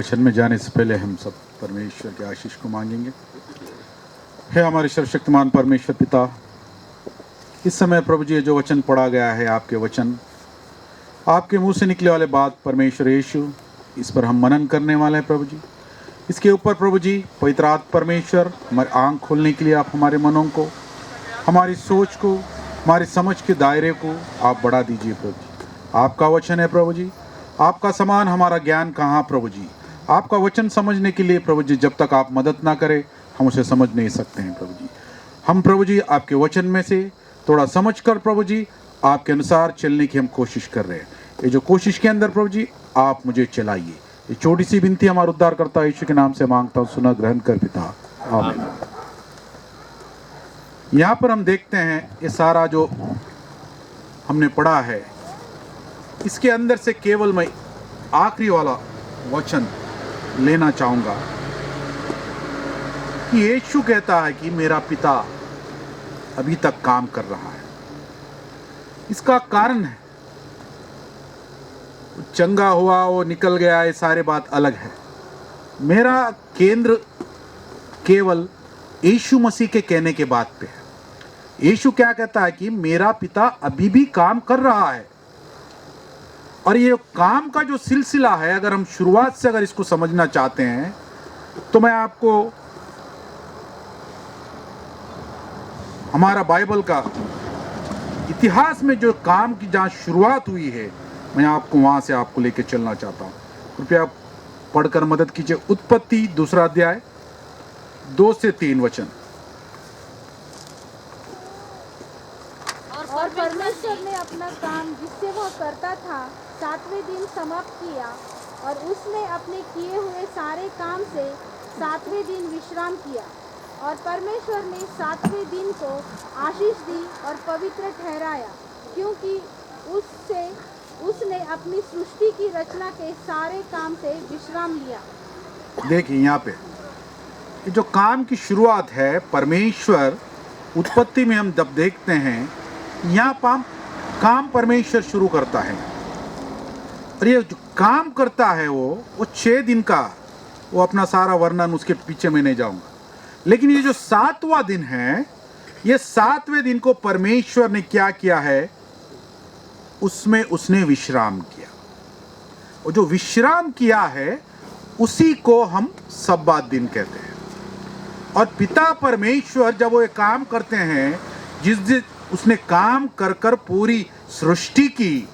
वचन में जाने से पहले हम सब परमेश्वर के आशीष को मांगेंगे। हे हमारे सर्वशक्तिमान परमेश्वर पिता, इस समय प्रभु जी जो वचन पढ़ा गया है, आपके वचन, आपके मुंह से निकले वाले बात परमेश्वर यीशु, इस पर हम मनन करने वाले हैं प्रभु जी। इसके ऊपर प्रभु जी पवित्र आत्मा परमेश्वर हमारी आँख खोलने के लिए आप हमारे मनों को, हमारी सोच को, हमारी समझ के दायरे को आप बढ़ा दीजिए प्रभु जी। आपका वचन है प्रभु जी, आपका समान हमारा ज्ञान कहाँ प्रभु जी। आपका वचन समझने के लिए प्रभु जी जब तक आप मदद ना करें हम उसे समझ नहीं सकते हैं प्रभु जी। हम प्रभु जी आपके वचन में से थोड़ा समझ कर प्रभु जी आपके अनुसार चलने की हम कोशिश कर रहे हैं। ये जो कोशिश के अंदर प्रभु जी आप मुझे चलाइए। ये छोटी सी विनती हमारा उद्धार करता यीशु के नाम से मांगता हूँ, सुना ग्रहण कर पिता, आमीन। यहाँ पर हम देखते हैं ये सारा जो हमने पढ़ा है, इसके अंदर से केवल मैं आखिरी वाला वचन लेना चाहूंगा कि यीशु कहता है कि मेरा पिता अभी तक काम कर रहा है। इसका कारण है चंगा हुआ, वो निकल गया, ये सारे बात अलग है। मेरा केंद्र केवल यीशु मसीह के कहने के बात पे है। यीशु क्या कहता है कि मेरा पिता अभी भी काम कर रहा है। और ये काम का जो सिलसिला है, अगर हम शुरुआत से अगर इसको समझना चाहते हैं तो मैं आपको हमारा बाइबल का इतिहास में जो काम की जहाँ शुरुआत हुई है, मैं आपको वहाँ से आपको लेके चलना चाहता हूँ। कृपया पढ़कर मदद कीजिए। उत्पत्ति 2 अध्याय 2 से 3 वचन। और परमेश्वर ने अपना काम जिससे वह करता था 7वें दिन समाप्त किया, और उसने अपने किए हुए सारे काम से 7वें दिन विश्राम किया। और परमेश्वर ने 7वें दिन को आशीष दी और पवित्र ठहराया, क्योंकि उसने अपनी सृष्टि की रचना के सारे काम से विश्राम लिया। देखिए यहाँ पे ये जो काम की शुरुआत है, परमेश्वर उत्पत्ति में हम जब देखते हैं, यहाँ पर काम परमेश्वर शुरू करता है। और ये जो काम करता है वो 6 दिन का, वो अपना सारा वर्णन उसके पीछे में नहीं जाऊंगा। लेकिन ये जो 7वां दिन है, ये 7वें दिन को परमेश्वर ने क्या किया है, उसमें उसने विश्राम किया। और जो विश्राम किया है उसी को हम सब्बात दिन कहते हैं। और पिता परमेश्वर जब वो ये काम करते हैं, जिस दिन उसने काम कर कर पूरी सृष्टि की,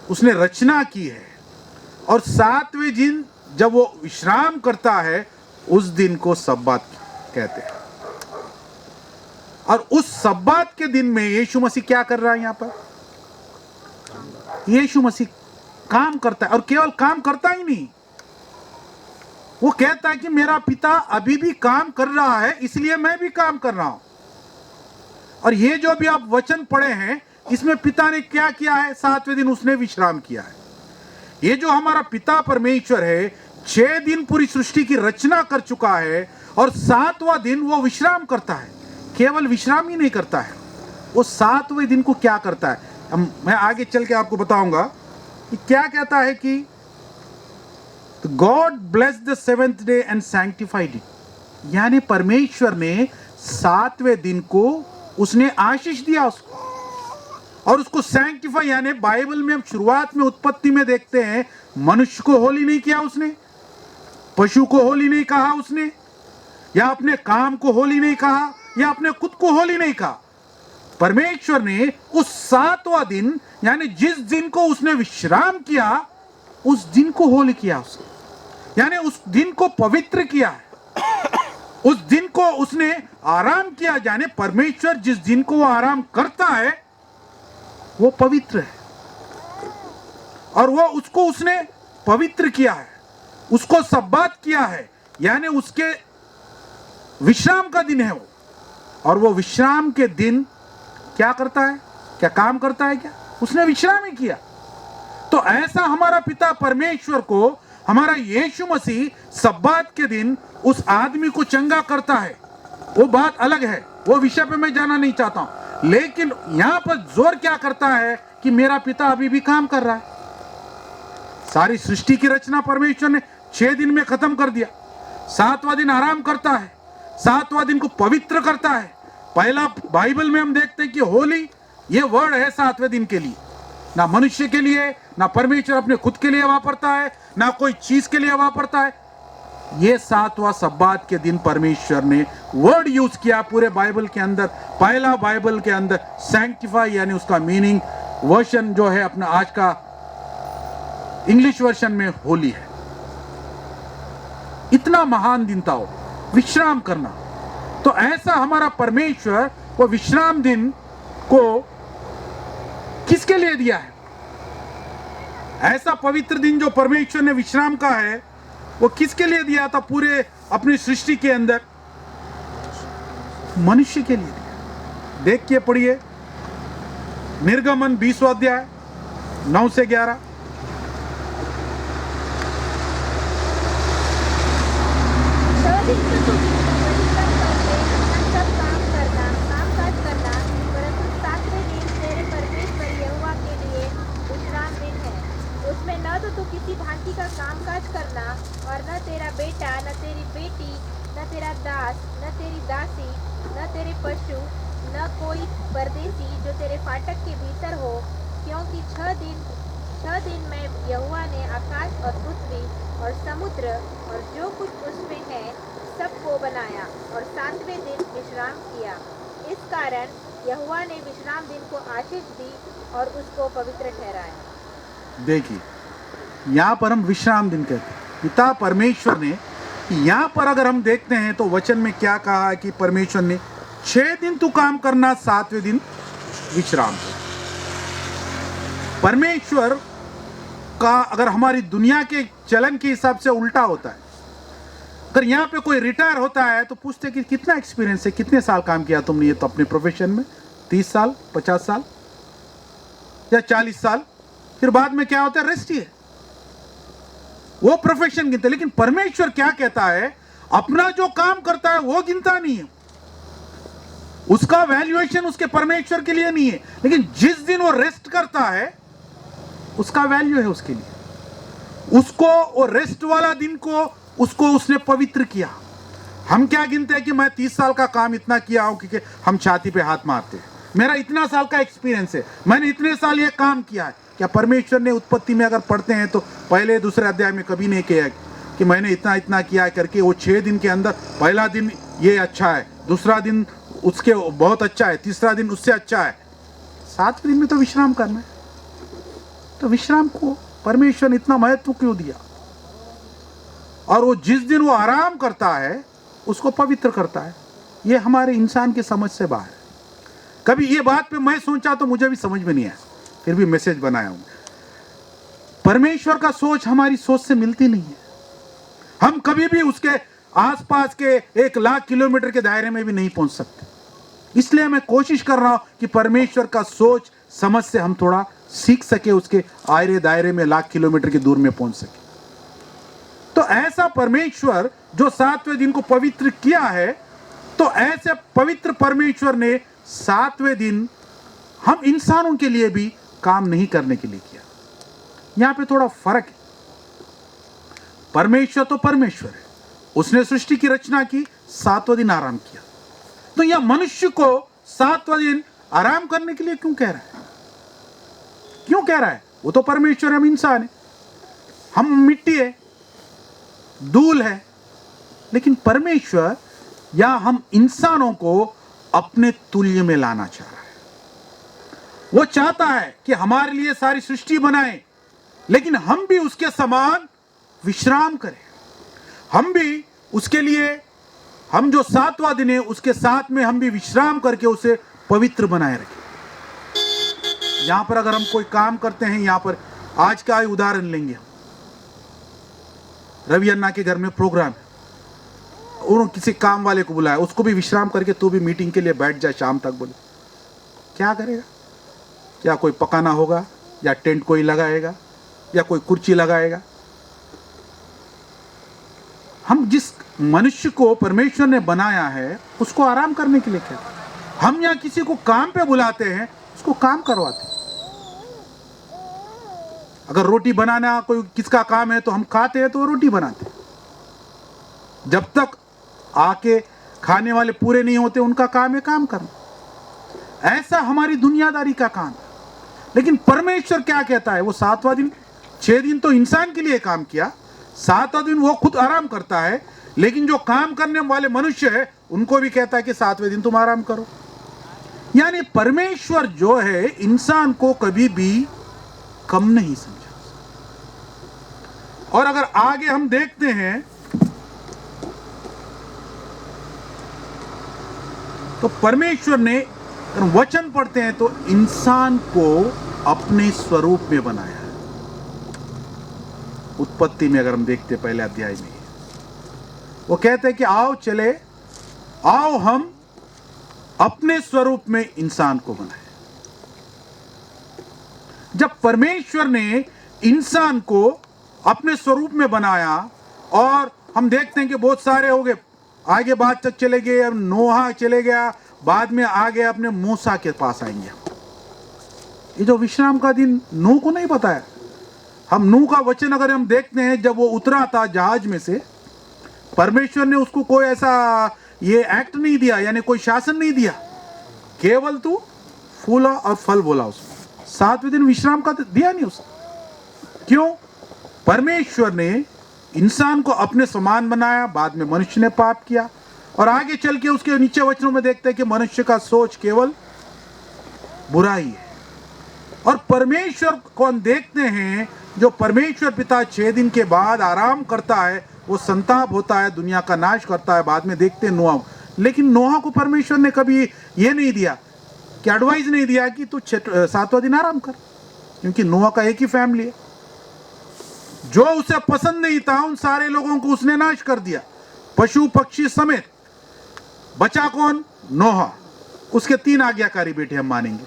उसने रचना की है, और 7वें दिन जब वो विश्राम करता है, उस दिन को सब्बात कहते हैं। और उस सब्बात के दिन में यीशु मसीह क्या कर रहा है? यहाँ पर यीशु मसीह काम करता है। और केवल काम करता ही नहीं, वो कहता है कि मेरा पिता अभी भी काम कर रहा है, इसलिए मैं भी काम कर रहा हूं। और ये जो भी आप वचन पढ़े हैं, इसमें पिता ने क्या किया है? 7वें दिन उसने विश्राम किया है। ये जो हमारा पिता परमेश्वर है, 6 दिन पूरी सृष्टि की रचना कर चुका है, और 7वां दिन वो विश्राम करता है। केवल विश्राम ही नहीं करता है, वो 7वें दिन को क्या करता है, मैं आगे चल के आपको बताऊंगा कि क्या कहता है कि God bless the 7th day and sanctified it. यानी परमेश्वर ने 7वें दिन को उसने आशीष दिया उसको, और उसको सैंक्टिफाई, यानी बाइबल में हम शुरुआत में उत्पत्ति में देखते हैं, मनुष्य को होली नहीं किया उसने, पशु को होली नहीं कहा उसने, या अपने काम को होली नहीं कहा, या अपने खुद को होली नहीं कहा। परमेश्वर ने उस 7वां दिन, यानी जिस दिन को उसने विश्राम किया, उस दिन को होली किया उसने, यानी उस दिन को पवित्र किया है। उस दिन को उसने आराम किया। यानी परमेश्वर जिस दिन को वो आराम करता है वो पवित्र है, और वो उसको उसने पवित्र किया है, उसको सब्बात किया है, यानी उसके विश्राम का दिन है वो। और वो विश्राम के दिन क्या करता है? क्या काम करता है? क्या उसने विश्राम ही किया। तो ऐसा हमारा पिता परमेश्वर को, हमारा यीशु मसीह सब्बात के दिन उस आदमी को चंगा करता है। वो बात अलग है, वो विषय पे मैं जाना नहीं चाहता हूं। लेकिन यहां पर जोर क्या करता है कि मेरा पिता अभी भी काम कर रहा है। सारी सृष्टि की रचना परमेश्वर ने 6 दिन में खत्म कर दिया। 7वां दिन आराम करता है, 7वां दिन को पवित्र करता है। पहला बाइबल में हम देखते हैं कि होली ये वर्ड है 7वें दिन के लिए, ना मनुष्य के लिए, ना परमेश्वर अपने खुद के लिए वापरता है, ना कोई चीज के लिए वापरता है। ये 7वां सब्बात के दिन परमेश्वर ने वर्ड यूज किया पूरे बाइबल के अंदर। पहला बाइबल के अंदर सैंक्टिफाई यानी उसका मीनिंग वर्जन जो है अपना आज का इंग्लिश वर्जन में होली है। इतना महान दिन था वो, विश्राम करना। तो ऐसा हमारा परमेश्वर वो विश्राम दिन को किसके लिए दिया है? ऐसा पवित्र दिन जो परमेश्वर ने विश्राम का है वो किसके लिए दिया था? पूरे अपनी सृष्टि के अंदर मनुष्य के लिए दिया। देख के पढ़िए निर्गमन 20वां अध्याय 9 से 11। किसी भांति का कामकाज करना और न तेरा बेटा, न तेरी बेटी, न तेरा दास, न तेरी दासी, न तेरे पशु, न कोई परदेसी जो तेरे फाटक के भीतर हो, क्योंकि 6 दिन में यहोवा ने आकाश और पृथ्वी और समुद्र और जो कुछ उसमें है सबको बनाया और 7वें दिन विश्राम किया। इस कारण यहोवा ने विश्राम दिन को आशीष दी और उसको पवित्र ठहराया। देखिए यहाँ पर हम विश्राम दिन कहते हैं। पिता परमेश्वर ने यहाँ पर अगर हम देखते हैं तो वचन में क्या कहा है कि परमेश्वर ने 6 दिन तू काम करना, 7वें दिन विश्राम कर। परमेश्वर का अगर हमारी दुनिया के चलन के हिसाब से उल्टा होता है। अगर यहाँ पे कोई रिटायर होता है तो पूछते कि कितना एक्सपीरियंस है, कितने साल काम किया तुमने ये तो अपने प्रोफेशन में? 30 साल, 50 साल या 40 साल। फिर बाद में क्या होता है? रेस्ट ही है, वो प्रोफेशन गिनते। लेकिन परमेश्वर क्या कहता है? अपना जो काम करता है वो गिनता नहीं है, उसका वैल्यूएशन उसके परमेश्वर के लिए नहीं है। लेकिन जिस दिन वो रेस्ट करता है उसका वैल्यू है उसके लिए। उसको वो रेस्ट वाला दिन को उसको उसने पवित्र किया। हम क्या गिनते हैं कि मैं 30 साल का काम इतना किया हूं, क्योंकि हम छाती पे हाथ मारते हैं, मेरा इतना साल का एक्सपीरियंस है, मैंने इतने साल ये काम किया है। क्या परमेश्वर ने उत्पत्ति में अगर पढ़ते हैं तो पहले दूसरे अध्याय में कभी नहीं किया कि मैंने इतना इतना किया है करके? वो 6 दिन के अंदर पहला दिन ये अच्छा है, दूसरा दिन उसके बहुत अच्छा है, तीसरा दिन उससे अच्छा है, 7वें दिन में तो विश्राम करना है। तो विश्राम को परमेश्वर ने इतना महत्व क्यों दिया? और वो जिस दिन वो आराम करता है उसको पवित्र करता है। ये हमारे इंसान की समझ से बाहर है। कभी ये बात पे मैं सोचा तो मुझे भी समझ में नहीं आया, फिर भी मैसेज बनाया हूं। परमेश्वर का सोच हमारी सोच से मिलती नहीं है। हम कभी भी उसके आसपास के 1 लाख किलोमीटर के दायरे में भी नहीं पहुंच सकते। इसलिए मैं कोशिश कर रहा हूं कि परमेश्वर का सोच समझ से हम थोड़ा सीख सके, उसके आयरे दायरे में लाख किलोमीटर की दूर में पहुंच सके। तो ऐसा परमेश्वर जो 7वें दिन को पवित्र किया है, तो ऐसे पवित्र परमेश्वर ने 7वें दिन हम इंसानों के लिए भी काम नहीं करने के लिए किया। यहां पे थोड़ा फर्क है। परमेश्वर तो परमेश्वर है, उसने सृष्टि की रचना की, 7वां दिन आराम किया। तो यह मनुष्य को 7वां दिन आराम करने के लिए क्यों कह रहा है? क्यों कह रहा है? वो तो परमेश्वर है, हम इंसान है, हम मिट्टी है, धूल है। लेकिन परमेश्वर या हम इंसानों को अपने तुल्य में लाना चाह रहा है। वो चाहता है कि हमारे लिए सारी सृष्टि बनाए, लेकिन हम भी उसके समान विश्राम करें। हम भी उसके लिए, हम जो 7वां दिन है उसके साथ में हम भी विश्राम करके उसे पवित्र बनाए रखें। यहां पर अगर हम कोई काम करते हैं, यहां पर आज का उदाहरण लेंगे, रवि अन्ना के घर में प्रोग्राम है, उन्होंने किसी काम वाले को बुलाया, उसको भी विश्राम करके तू भी मीटिंग के लिए बैठ जाए शाम तक। बोले क्या करेगा? क्या कोई पकाना होगा, या टेंट कोई लगाएगा, या कोई कुर्सी लगाएगा? हम जिस मनुष्य को परमेश्वर ने बनाया है उसको आराम करने के लिए कहते हैं। हम यहाँ किसी को काम पे बुलाते हैं, उसको काम करवाते हैं। अगर रोटी बनाना कोई किसका काम है तो हम खाते हैं तो वो रोटी बनाते हैं। जब तक आके खाने वाले पूरे नहीं होते उनका काम है काम करना। ऐसा हमारी दुनियादारी का काम है। लेकिन परमेश्वर क्या कहता है, वो 7वां दिन, 6 दिन तो इंसान के लिए काम किया, 7वां दिन वो खुद आराम करता है। लेकिन जो काम करने वाले मनुष्य है उनको भी कहता है कि 7वें दिन तुम आराम करो। यानी परमेश्वर जो है इंसान को कभी भी कम नहीं समझा। और अगर आगे हम देखते हैं तो परमेश्वर ने, अगर वचन पढ़ते हैं तो इंसान को अपने स्वरूप में बनाया है। उत्पत्ति में अगर हम देखते हैं पहले अध्याय में, वो कहते हैं कि आओ चले, आओ हम अपने स्वरूप में इंसान को बनाए। जब परमेश्वर ने इंसान को अपने स्वरूप में बनाया, और हम देखते हैं कि बहुत सारे हो गए, आगे बात तक चले गए, अब नोहा चले गया, बाद में आ गए अपने मूसा के पास आएंगे। ये जो विश्राम का दिन नूह को नहीं बताया। हम नूह का वचन अगर हम देखते हैं, जब वो उतरा था जहाज में से, परमेश्वर ने उसको कोई ऐसा ये एक्ट नहीं दिया, यानी कोई शासन नहीं दिया, केवल तू फूला और फल बोला उसको। 7वें दिन विश्राम का दिया नहीं उसको। क्यों? परमेश्वर ने इंसान को अपने समान बनाया, बाद में मनुष्य ने पाप किया, और आगे चल के उसके नीचे वचनों में देखते हैं कि मनुष्य का सोच केवल बुराई है। और परमेश्वर को हम देखते हैं, जो परमेश्वर पिता 6 दिन के बाद आराम करता है, वो संताप होता है, दुनिया का नाश करता है। बाद में देखते हैं नोहा, लेकिन नोहा को परमेश्वर ने कभी ये नहीं दिया कि एडवाइस नहीं दिया कि तू 7वां दिन आराम कर, क्योंकि नोहा का एक ही फैमिली है। जो उसे पसंद नहीं था उन सारे लोगों को उसने नाश कर दिया, पशु पक्षी समेत। बचा कौन? नोहा, उसके 3 आज्ञाकारी बेटे हम मानेंगे।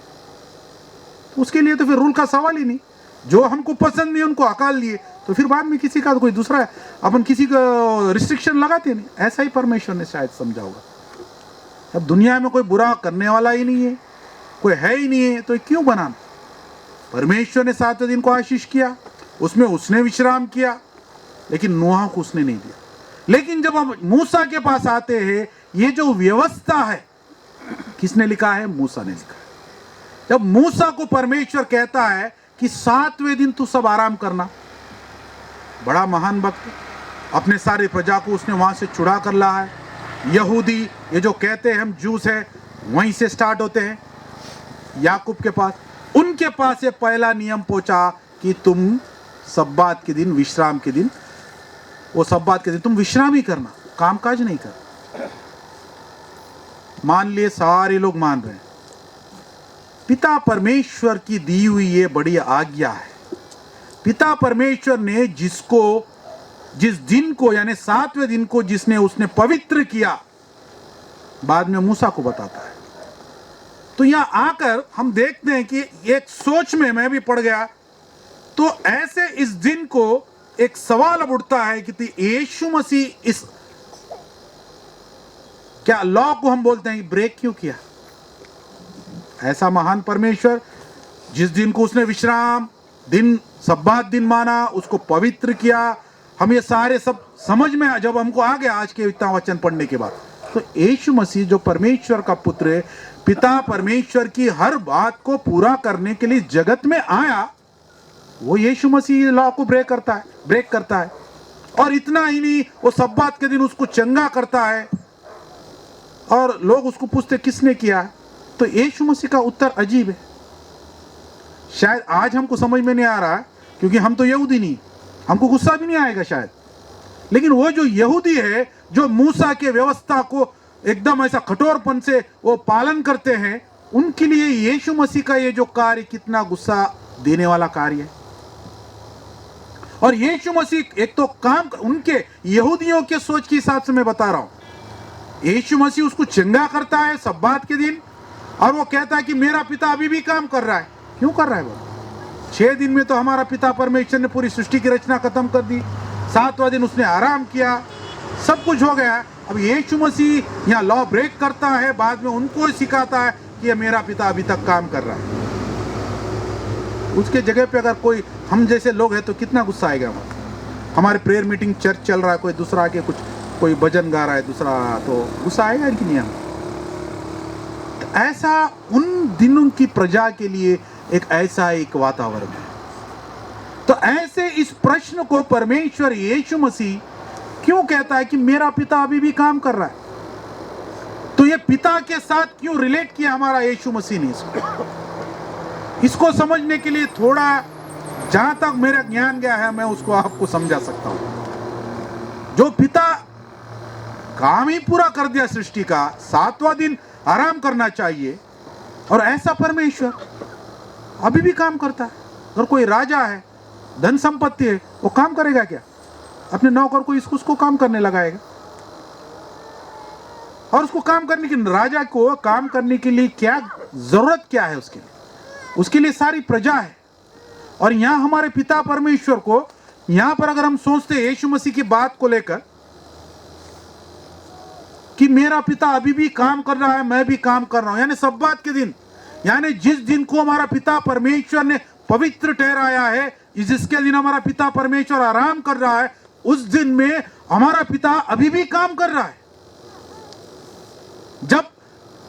तो उसके लिए तो फिर रूल का सवाल ही नहीं। जो हमको पसंद नहीं उनको हकाल लिए, तो फिर बाद में किसी का कोई दूसरा है, अपन किसी को रिस्ट्रिक्शन लगाते नहीं। ऐसा ही परमेश्वर ने शायद समझा होगा। अब दुनिया में कोई बुरा करने वाला ही नहीं है, कोई है ही नहीं है, तो क्यों बनाना? परमेश्वर ने 7वें दिन को आशीष किया, उसमें उसने विश्राम किया, लेकिन नोहा को उसने नहीं दिया। लेकिन जब हम मूसा के पास आते हैं, ये जो व्यवस्था है किसने लिखा है? मूसा ने लिखा है। जब मूसा को परमेश्वर कहता है कि 7वें दिन तू सब आराम करना, बड़ा महान भक्त, अपने सारी प्रजा को उसने वहां से छुड़ा कर लाया है। यहूदी, ये जो कहते हैं हम जूस है, वहीं से स्टार्ट होते हैं याकूब के पास। उनके पास ये पहला नियम पहुंचा कि तुम सब्बात के दिन, विश्राम के दिन, वो सब्बात के दिन तुम विश्राम ही करना, कामकाज नहीं कर। मान लिए सारे लोग मान रहे हैं। पिता परमेश्वर की दी हुई ये बड़ी आज्ञा है। पिता परमेश्वर ने जिस दिन को, यानी 7वें दिन को जिसने उसने पवित्र किया, बाद में मूसा को बताता है। तो यहां आकर हम देखते हैं कि एक सोच में मैं भी पड़ गया। तो ऐसे इस दिन को एक सवाल अब उठता है कि यीशु मसीह इस क्या लॉ को हम बोलते हैं ब्रेक क्यों किया? ऐसा महान परमेश्वर, जिस दिन को उसने विश्राम दिन, सब्बात दिन माना, उसको पवित्र किया, हम ये सारे सब समझ में जब हमको आ गया आज के इतना वचन पढ़ने के बाद, तो यीशु मसीह जो परमेश्वर का पुत्र है, पिता परमेश्वर की हर बात को पूरा करने के लिए जगत में आया, वो यीशु मसीह लॉ को ब्रेक करता है। और इतना ही नहीं, वो सब्बात के दिन उसको चंगा करता है। और लोग उसको पूछते किसने किया, तो यीशु मसीह का उत्तर अजीब है। शायद आज हमको समझ में नहीं आ रहा है, क्योंकि हम तो यहूदी नहीं, हमको गुस्सा भी नहीं आएगा शायद। लेकिन वो जो यहूदी है, जो मूसा के व्यवस्था को एकदम ऐसा कठोरपन से वो पालन करते हैं, उनके लिए यीशु मसीह का ये जो कार्य कितना गुस्सा देने वाला कार्य है। और यीशु मसीह एक तो काम, उनके यहूदियों के सोच के हिसाब से मैं बता रहा हूं, यीशु मसीह उसको चंगा करता है सब्बात के दिन, और वो कहता है कि मेरा पिता अभी भी काम कर रहा है। क्यों कर रहा है वो? 6 दिन में तो हमारा पिता परमेश्वर ने पूरी सृष्टि की रचना खत्म कर दी, 7वां दिन उसने आराम किया, सब कुछ हो गया। अब यीशु मसीह यहाँ लॉ ब्रेक करता है, बाद में उनको सिखाता है कि ये मेरा पिता अभी तक काम कर रहा है। उसके जगह पे अगर कोई हम जैसे लोग हैं तो कितना गुस्सा आएगा हमारे प्रेयर मीटिंग चर्च चल रहा है, कोई दूसरा आके कोई भजन गा रहा है दूसरा, तो गुस्सा आएगा कि नहीं? हम तो ऐसा उन दिनों की प्रजा के लिए एक ऐसा एक वातावरण है। तो ऐसे इस प्रश्न को परमेश्वर यीशु मसीह क्यों कहता है कि मेरा पिता अभी भी काम कर रहा है? तो ये पिता के साथ क्यों रिलेट किया हमारा यीशु मसीह ने इसको समझने के लिए थोड़ा, जहां तक मेरा ज्ञान गया है मैं उसको आपको समझा सकता हूं। जो पिता काम ही पूरा कर दिया सृष्टि का, 7वां दिन आराम करना चाहिए, और ऐसा परमेश्वर अभी भी काम करता है। अगर कोई राजा है, धन संपत्ति है, वो काम करेगा क्या? अपने नौकर को उसको काम करने लगाएगा। और उसको काम करने की, राजा को काम करने के लिए क्या जरूरत क्या है? उसके लिए सारी प्रजा है। और यहां हमारे पिता परमेश्वर को, यहां पर अगर हम सोचते हैं यीशु मसीह की बात को लेकर कि मेरा पिता अभी भी काम कर रहा है, मैं भी काम कर रहा हूं, यानी सब्बात के दिन, यानी जिस दिन को हमारा पिता परमेश्वर ने पवित्र ठहराया है, जिसके दिन हमारा पिता परमेश्वर आराम कर रहा है, उस दिन में हमारा पिता अभी भी काम कर रहा है। जब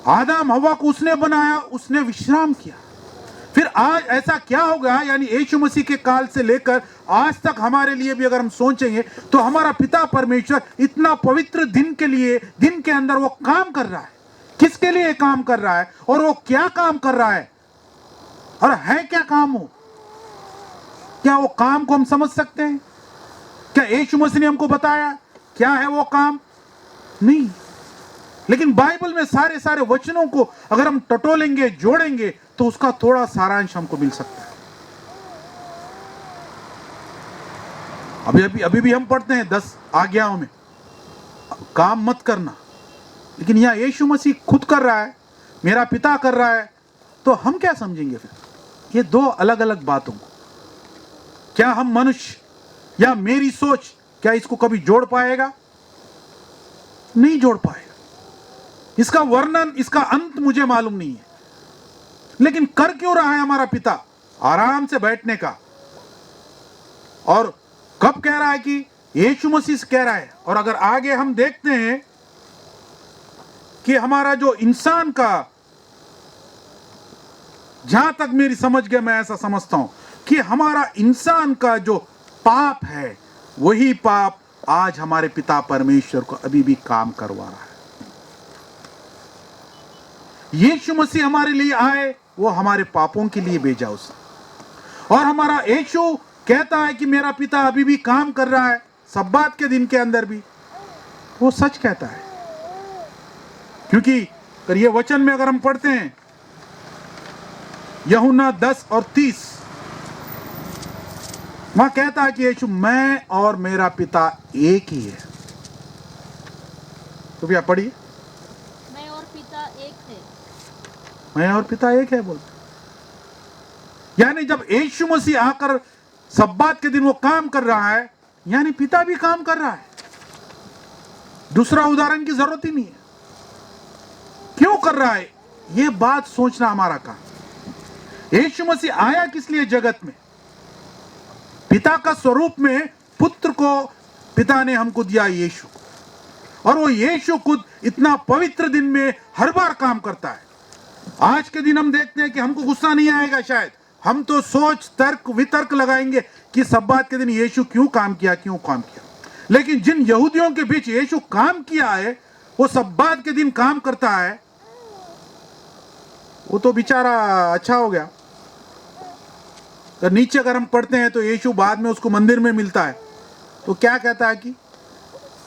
आदम हव्वा को उसने बनाया, उसने विश्राम किया। फिर आज ऐसा क्या हो गया, यानी यीशु मसीह के काल से लेकर आज तक हमारे लिए भी अगर हम सोचेंगे तो हमारा पिता परमेश्वर इतना पवित्र दिन के लिए, दिन के अंदर वो काम कर रहा है। किसके लिए काम कर रहा है और वो क्या काम कर रहा है और है क्या काम हो? क्या वो काम को हम समझ सकते हैं? क्या यीशु मसीह ने हमको बताया क्या है वो काम? नहीं। लेकिन बाइबल में सारे सारे वचनों को अगर हम टटोलेंगे, जोड़ेंगे, तो उसका थोड़ा सारांश हमको मिल सकता है। अभी भी हम पढ़ते हैं 10 आज्ञाओं में काम मत करना, लेकिन यहां यीशु मसीह खुद कर रहा है, मेरा पिता कर रहा है, तो हम क्या समझेंगे फिर ये दो अलग अलग बातों को? क्या हम मनुष्य या मेरी सोच क्या इसको कभी जोड़ पाएगा? नहीं जोड़ पाएगा। इसका वर्णन, इसका अंत मुझे मालूम नहीं है, लेकिन कर क्यों रहा है हमारा पिता? आराम से बैठने का। और कब कह रहा है कि यीशु मसीह से कह रहा है। और अगर आगे हम देखते हैं कि हमारा जो इंसान का, जहां तक मेरी समझ गया, मैं ऐसा समझता हूं कि हमारा इंसान का जो पाप है, वही पाप आज हमारे पिता परमेश्वर को अभी भी काम करवा रहा है। यीशु मसीह हमारे लिए आए, वो हमारे पापों के लिए भेजा उसने। और हमारा यीशु कहता है कि मेरा पिता अभी भी काम कर रहा है, सब्बात के दिन के अंदर भी। वो सच कहता है, क्योंकि अगर ये वचन में अगर हम पढ़ते हैं यूहन्ना 10 और 30, वहां कहता है कि यीशु, मैं और मेरा पिता एक ही है। तो भैया पढ़िए, मैं और पिता एक है। मैं और पिता एक है बोलते। यानी जब यीशु मसीह आकर सब्बात के दिन वो काम कर रहा है, यानी पिता भी काम कर रहा है। दूसरा उदाहरण की जरूरत ही नहीं है। क्यों कर रहा है, ये बात सोचना हमारा काम। यीशु मसीह आया किस लिए जगत में? पिता का स्वरूप में पुत्र को पिता ने हमको दिया, यीशु। और वो यीशु खुद इतना पवित्र दिन में हर बार काम करता है। आज के दिन हम देखते हैं कि हमको गुस्सा नहीं आएगा शायद, हम तो सोच तर्क वितर्क लगाएंगे कि सब्बात के दिन यीशु क्यों काम किया। लेकिन जिन यहूदियों के बीच यीशु काम किया है, वो सब्बात के दिन काम करता है, वो तो बेचारा अच्छा हो गया। तो नीचे अगर हम पढ़ते हैं तो यीशु बाद में उसको मंदिर में मिलता है, तो क्या कहता है कि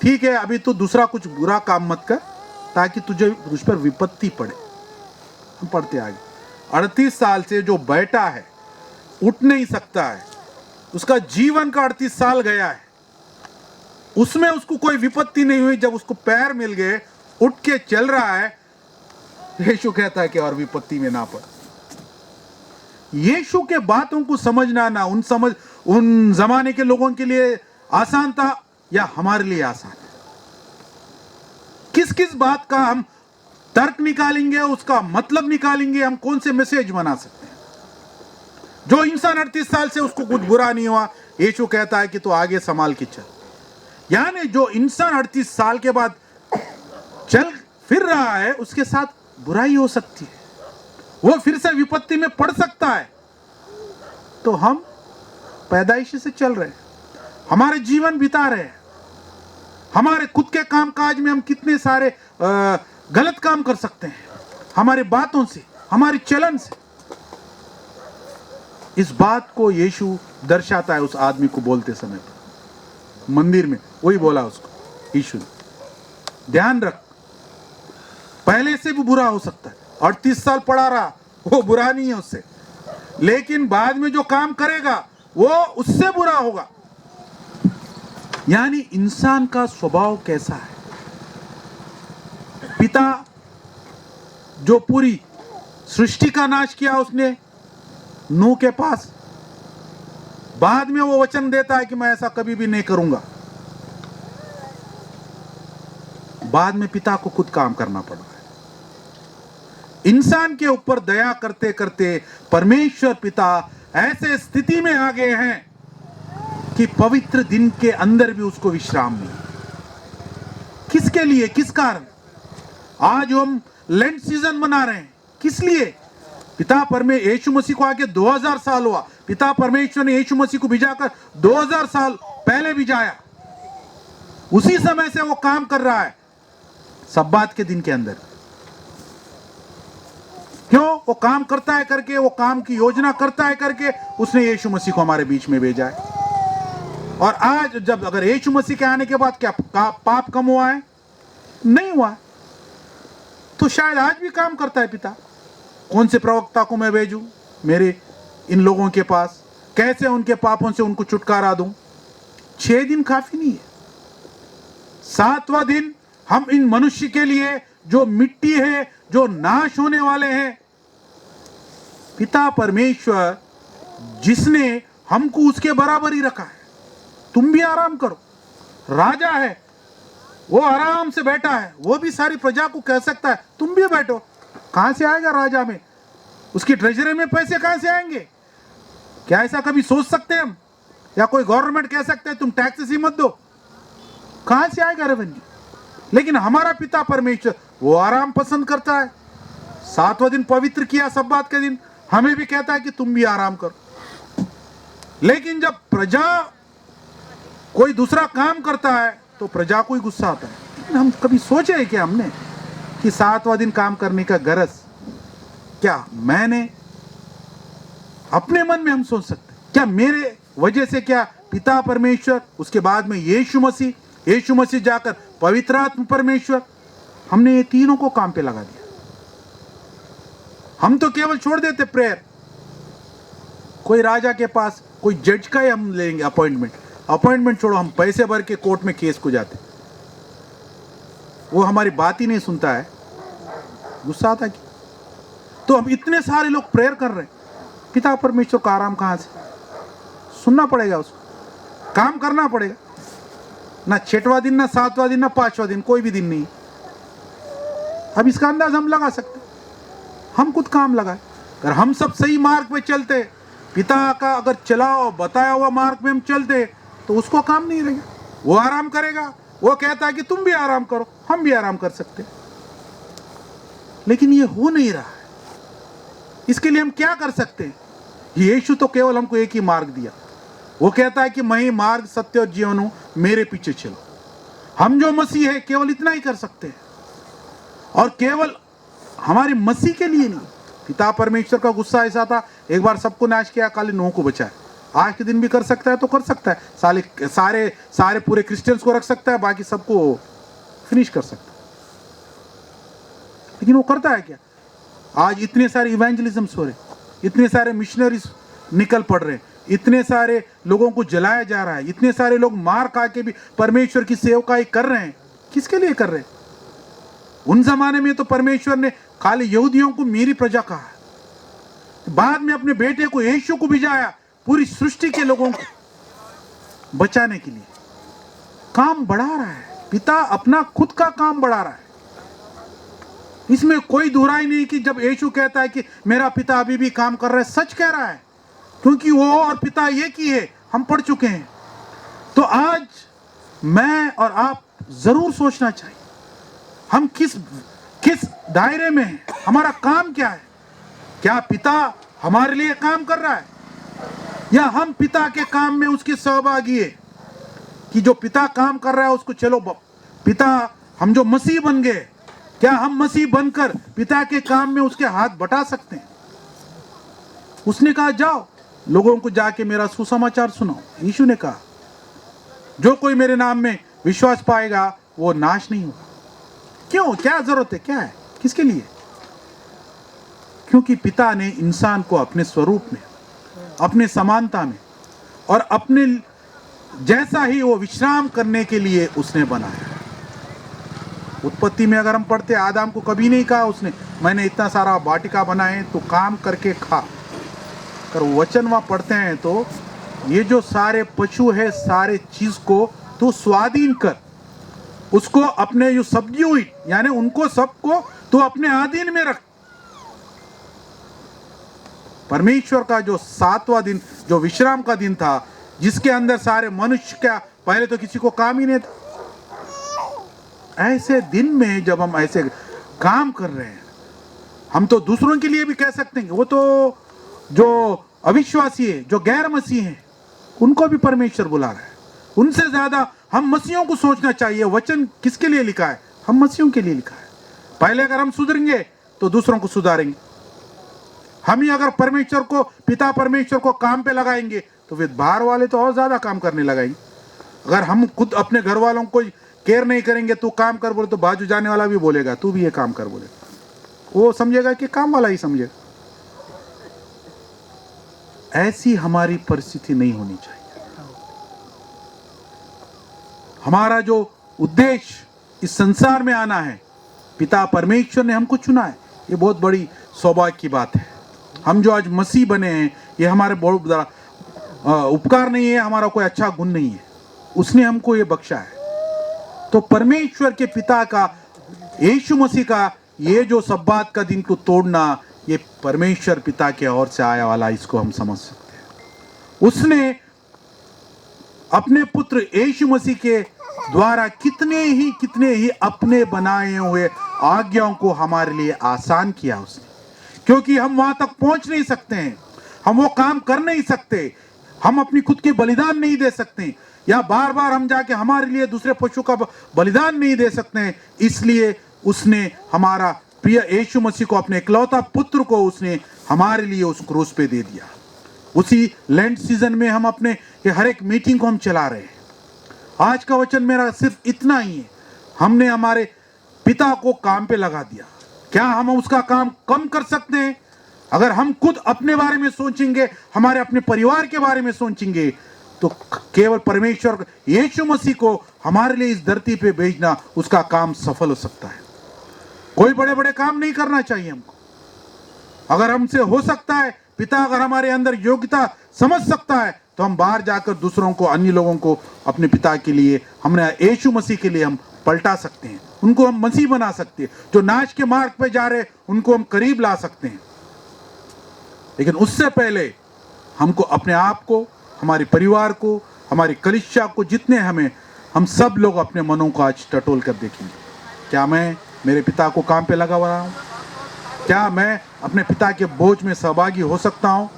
ठीक है, अभी तो दूसरा कुछ बुरा काम मत कर, ताकि तुझ पर विपत्ति पड़े। हम पढ़ते आगे, 38 साल से जो बैठा है, उठ नहीं सकता है, उसका जीवन का 38 साल गया है, उसमें उसको कोई विपत्ति नहीं हुई। जब उसको पैर मिल गए, उठ के चल रहा है, यीशु कहता है कि और विपत्ति में ना पड़। यीशु के बातों को समझना ना उन जमाने के लोगों के लिए आसान था या हमारे लिए आसान है? किस किस बात का हम तर्क निकालेंगे, उसका मतलब निकालेंगे, हम कौन से मैसेज बना सकते हैं? जो इंसान 38 साल से उसको कुछ बुरा नहीं हुआ, यीशु कहता है कि तू आगे संभाल के चल। यानी जो इंसान 38 साल के बाद चल फिर रहा है, उसके साथ बुराई हो सकती है, वो फिर से विपत्ति में पड़ सकता है। तो हम पैदाइशी से चल रहे हैं, हमारे जीवन बिता रहे हैं, हमारे खुद के काम काज में हम कितने सारे गलत काम कर सकते हैं, हमारी बातों से, हमारी चलन से। इस बात को यीशु दर्शाता है उस आदमी को बोलते समय पर मंदिर में, वही बोला उसको यीशु ने, ध्यान रख, पहले से भी बुरा हो सकता है, 38 साल पड़ा रहा, वो बुरा नहीं है उससे, लेकिन बाद में जो काम करेगा वो उससे बुरा होगा। यानी इंसान का स्वभाव कैसा है। पिता जो पूरी सृष्टि का नाश किया उसने नूह के पास, बाद में वो वचन देता है कि मैं ऐसा कभी भी नहीं करूंगा। बाद में पिता को खुद काम करना पड़ा है। इंसान के ऊपर दया करते करते परमेश्वर पिता ऐसे स्थिति में आ गए हैं कि पवित्र दिन के अंदर भी उसको विश्राम नहीं। किसके लिए, किस कारण? आज हम लेंट सीजन मना रहे हैं, किस लिए? पिता परमेश्वर यीशु मसीह को आके 2000 साल हुआ, पिता परमेश्वर ने यीशु मसीह को भिजाकर 2000 साल पहले भिजाया, उसी समय से वो काम कर रहा है सब्बात के दिन के अंदर। क्यों? वो काम करता है करके, वो काम की योजना करता है करके उसने यीशु मसीह को हमारे बीच में भेजा है। और आज जब अगर यीशु मसीह के आने के बाद क्या पाप कम हुआ है? नहीं हुआ। तो शायद आज भी काम करता है पिता। कौन से प्रवक्ता को मैं भेजूं मेरे इन लोगों के पास, कैसे उनके पापों से उनको छुटकारा दूं? 6 दिन काफी नहीं है, 7वां दिन हम इन मनुष्य के लिए जो मिट्टी है, जो नाश होने वाले हैं, पिता परमेश्वर जिसने हमको उसके बराबर ही रखा है, तुम भी आराम करो। राजा है, वो आराम से बैठा है, वो भी सारी प्रजा को कह सकता है तुम भी बैठो। कहां से आएगा राजा में? उसकी ट्रेजरी में पैसे कहां से आएंगे? क्या ऐसा कभी सोच सकते हैं हम? या कोई गवर्नमेंट कह सकते हैं तुम टैक्सेस ही मत दो? कहां से आएगा रेवेन्यू? लेकिन हमारा पिता परमेश्वर वो आराम पसंद करता है। 7वां दिन पवित्र किया, सब्बात के दिन, हमें भी कहता है कि तुम भी आराम करो। लेकिन जब प्रजा कोई दूसरा काम करता है तो प्रजा को ही गुस्सा आता है। हम कभी सोचे है क्या हमने कि 7वां दिन काम करने का गरज क्या? मैंने अपने मन में हम सोच सकते क्या मेरे वजह से क्या पिता परमेश्वर, उसके बाद में यीशु मसीह जाकर पवित्र आत्मा परमेश्वर, हमने ये तीनों को काम पे लगा दिया। हम तो केवल छोड़ देते प्रेयर। कोई राजा के पास, कोई जज का ही हम लेंगे अपॉइंटमेंट छोड़ो, हम पैसे भर के कोर्ट में केस को जाते, वो हमारी बात ही नहीं सुनता है, गुस्सा आता कि तो हम इतने सारे लोग प्रेयर कर रहे हैं, पिता परमेश्वर का आराम कहां से? सुनना पड़ेगा, उसको काम करना पड़ेगा। ना 6वां दिन, ना 7वां दिन, ना 5वां दिन, कोई भी दिन नहीं। अब इसका अंदाज हम लगा सकते, हम खुद काम लगाए। अगर हम सब सही मार्ग पे चलते, पिता का अगर चलाओ बताया हुआ मार्ग में हम चलते, तो उसको काम नहीं रहेगा, वो आराम करेगा। वो कहता है कि तुम भी आराम करो, हम भी आराम कर सकते। लेकिन ये हो नहीं रहा है। इसके लिए हम क्या कर सकते हैं? यीशु तो केवल हमको एक ही मार्ग दिया, वो कहता है कि मैं ही मार्ग, सत्य और जीवन हूं, मेरे पीछे चलो। हम जो मसीह है केवल इतना ही कर सकते हैं, और केवल हमारे मसीह के लिए नहीं। पिता परमेश्वर का गुस्सा ऐसा था, एक बार सबको नाश किया, खाली नूह को बचाया। आज के दिन भी कर सकता है तो कर सकता है, सारे पूरे क्रिश्चियंस को रख सकता है, बाकी सबको फिनिश कर सकता है। लेकिन वो करता है क्या? आज इतने सारे इवेंजलिज्म्स हो रहे, इतने सारे मिशनरीज निकल पड़ रहे, इतने सारे लोगों को जलाया जा रहा है, इतने सारे लोग मार खा के भी परमेश्वर की सेवकाई कर रहे हैं। किसके लिए कर रहे हैं? उन जमाने में तो परमेश्वर ने खाली यहूदियों को मेरी प्रजा कहा है, बाद में अपने बेटे को यीशु को भिजाया पूरी सृष्टि के लोगों को बचाने के लिए। काम बढ़ा रहा है, पिता अपना खुद का काम बढ़ा रहा है। इसमें कोई दुराई नहीं कि जब यीशु कहता है कि मेरा पिता अभी भी काम कर रहा है, सच कह रहा है, क्योंकि वो और पिता एक ही है, हम पढ़ चुके हैं। तो आज मैं और आप जरूर सोचना चाहिए, हम किस दायरे में हैं, हमारा काम क्या है। क्या पिता हमारे लिए काम कर रहा है, या हम पिता के काम में उसके सहभागी है कि जो पिता काम कर रहा है उसको चलो पिता, हम जो मसीह बन गए, क्या हम मसीह बनकर पिता के काम में उसके हाथ बटा सकते हैं। उसने कहा जाओ लोगों को जाके मेरा सुसमाचार सुनाओ। यीशु ने कहा जो कोई मेरे नाम में विश्वास पाएगा वो नाश नहीं होगा। क्यों, क्या जरूरत है, क्या है, किसके लिए? क्योंकि पिता ने इंसान को अपने स्वरूप में, अपने समानता में और अपने जैसा ही वो विश्राम करने के लिए उसने बनाया। उत्पत्ति में अगर हम पढ़ते, आदम को कभी नहीं कहा उसने मैंने इतना सारा वाटिका बनाए तो काम करके खा। अगर वचन वहां पढ़ते हैं तो ये जो सारे पशु है, सारे चीज को तू स्वाधीन कर, उसको अपने जो सब्ड्यूइट यानी उनको सबको तू अपने अधीन में रख। परमेश्वर का जो 7वां दिन, जो विश्राम का दिन था, जिसके अंदर सारे मनुष्य का, पहले तो किसी को काम ही नहीं था। ऐसे दिन में जब हम ऐसे काम कर रहे हैं, हम तो दूसरों के लिए भी कह सकते हैं, वो तो जो अविश्वासी है, जो गैर मसीह है, उनको भी परमेश्वर बुला रहा है। उनसे ज्यादा हम मसीहों को सोचना चाहिए। वचन किसके लिए लिखा है? हम मसीहों के लिए लिखा है। पहले अगर हम सुधरेंगे तो दूसरों को सुधारेंगे। हम ही अगर परमेश्वर को, पिता परमेश्वर को काम पे लगाएंगे तो फिर बाहर वाले तो और ज्यादा काम करने लगाएंगे। अगर हम खुद अपने घर वालों को केयर नहीं करेंगे, तू काम कर बोले तो बाजू जाने वाला भी बोलेगा तू भी ये काम कर बोलेगा, वो समझेगा कि काम वाला ही समझेगा। ऐसी हमारी परिस्थिति नहीं होनी चाहिए। हमारा जो उद्देश्य इस संसार में आना है, पिता परमेश्वर ने हमको चुना है। ये बहुत बड़ी सौभाग्य की बात है। हम जो आज मसीह बने हैं, ये हमारे बहुत बड़ा उपकार नहीं है, हमारा कोई अच्छा गुण नहीं है, उसने हमको ये बख्शा है। तो परमेश्वर के पिता का, यीशु मसीह का ये जो सब्बात का दिन को तोड़ना, ये परमेश्वर पिता के ओर से आया वाला, इसको हम समझ सकते हैं। उसने अपने पुत्र यीशु मसीह के द्वारा कितने ही अपने बनाए हुए आज्ञाओं को हमारे लिए आसान किया उसने, क्योंकि हम वहां तक पहुंच नहीं सकते हैं, हम वो काम कर नहीं सकते, हम अपनी खुद की बलिदान नहीं दे सकते, या बार बार हम जाके हमारे लिए दूसरे पशु का बलिदान नहीं दे सकते हैं। इसलिए उसने हमारा प्रिय यीशु मसीह को, अपने इकलौता पुत्र को उसने हमारे लिए उस क्रूस पे दे दिया। उसी लेंट सीजन में हम अपने ये हर एक मीटिंग को हम चला रहे हैं। आज का वचन मेरा सिर्फ इतना ही है, हमने हमारे पिता को काम पे लगा दिया। क्या हम उसका काम कम कर सकते हैं? अगर हम खुद अपने बारे में सोचेंगे, हमारे अपने परिवार के बारे में सोचेंगे, तो केवल परमेश्वर यीशु मसीह को हमारे लिए इस धरती पे भेजना, उसका काम सफल हो सकता है। कोई बड़े बड़े काम नहीं करना चाहिए हमको। अगर हमसे हो सकता है, पिता अगर हमारे अंदर योग्यता समझ सकता है, तो हम बाहर जाकर दूसरों को, अन्य लोगों को अपने पिता के लिए, हमने यीशु मसीह के लिए हम पलटा सकते हैं, उनको हम मसीह बना सकते हैं। जो नाश के मार्ग पे जा रहे, उनको हम करीब ला सकते हैं। लेकिन उससे पहले हमको अपने आप को, हमारे परिवार को, हमारी कलीसिया को, जितने हम सब लोग अपने मनों को आज टटोल कर देखेंगे। क्या मैं मेरे पिता को काम पे लगा रहा हूँ? क्या मैं अपने पिता के बोझ में सहभागी हो सकता हूँ?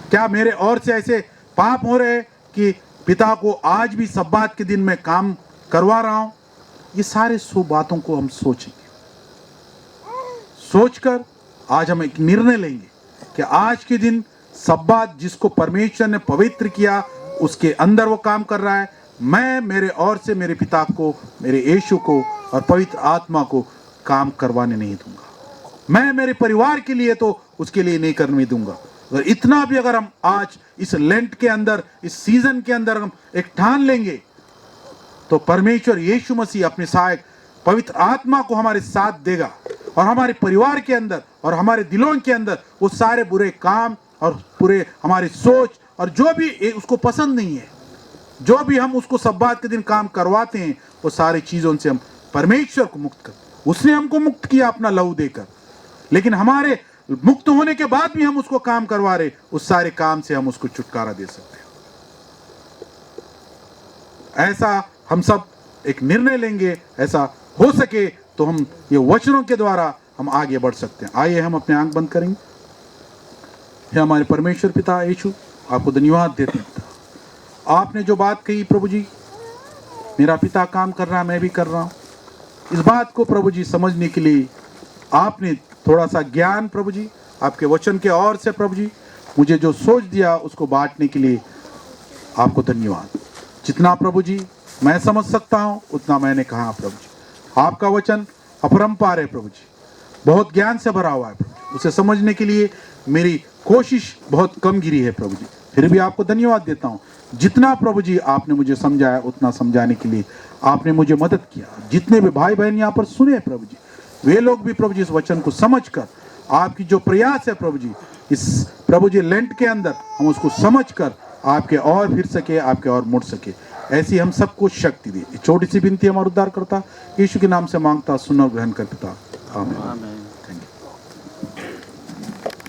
क्या मेरे ओर से ऐसे पाप हो रहे कि पिता को आज भी सब्बात के दिन में काम करवा रहा हूँ? ये सारे सो बातों को हम सोचेंगे। सोचकर आज हम एक निर्णय लेंगे कि आज के दिन सब्बात जिसको परमेश्वर ने पवित्र किया, उसके अंदर वो काम कर रहा है। मैं मेरे ओर से मेरे पिता को, मेरे यीशु को और पवित्र आत्मा को काम करवाने नहीं दूंगा। मैं मेरे परिवार के लिए तो उसके लिए नहीं करने दूंगा। अगर इतना भी अगर हम आज इस लेंट के अंदर, इस सीजन के अंदर हम एक ठान लेंगे, तो परमेश्वर यीशु मसीह अपने सहायक पवित्र आत्मा को हमारे साथ देगा, और हमारे परिवार के अंदर और हमारे दिलों के अंदर वो सारे बुरे काम और पूरे हमारी सोच और जो भी उसको पसंद नहीं है, जो भी हम उसको सब्बात के दिन काम करवाते हैं, वो सारी चीजों से हम परमेश्वर को मुक्त कर, उसने हमको मुक्त किया अपना लहू देकर। लेकिन हमारे मुक्त होने के बाद भी हम उसको काम करवा रहे, उस सारे काम से हम उसको छुटकारा दे सकते हैं। ऐसा हम सब एक निर्णय लेंगे, ऐसा हो सके तो हम ये वचनों के द्वारा हम आगे बढ़ सकते हैं। आइए हम अपने आंख बंद करेंगे। हे हमारे परमेश्वर पिता यीशु, आपको धन्यवाद देते हैं पिता। आपने जो बात कही प्रभु जी, मेरा पिता काम कर रहा है, मैं भी कर रहा हूँ, इस बात को प्रभु जी समझने के लिए आपने थोड़ा सा ज्ञान प्रभु जी आपके वचन के और से प्रभु जी मुझे जो सोच दिया उसको बांटने के लिए आपको धन्यवाद। जितना प्रभु जी मैं समझ सकता हूँ उतना मैंने कहा प्रभु जी। आपका वचन अपरंपार है प्रभु जी, बहुत ज्ञान से भरा हुआ है प्रभु जी। उसे समझने के लिए मेरी कोशिश बहुत कम गिरी है प्रभु जी, फिर भी आपको धन्यवाद देता हूँ। जितना प्रभु जी आपने मुझे समझाया उतना समझाने के लिए आपने मुझे मदद किया। जितने भी भाई बहन यहाँ पर सुने प्रभु जी, वे लोग भी प्रभु जी इस वचन को समझकर आपकी जो प्रयास है प्रभु जी, इस प्रभु जी लेंट के अंदर हम उसको समझकर आपके और फिर सके, आपके और मुड़ सके, ऐसी हम सबको शक्ति दे। छोटी सी विनती हमारा उद्धार करता यीशु के नाम से मांगता, सुनो, ग्रहण कर पिता, आमीन।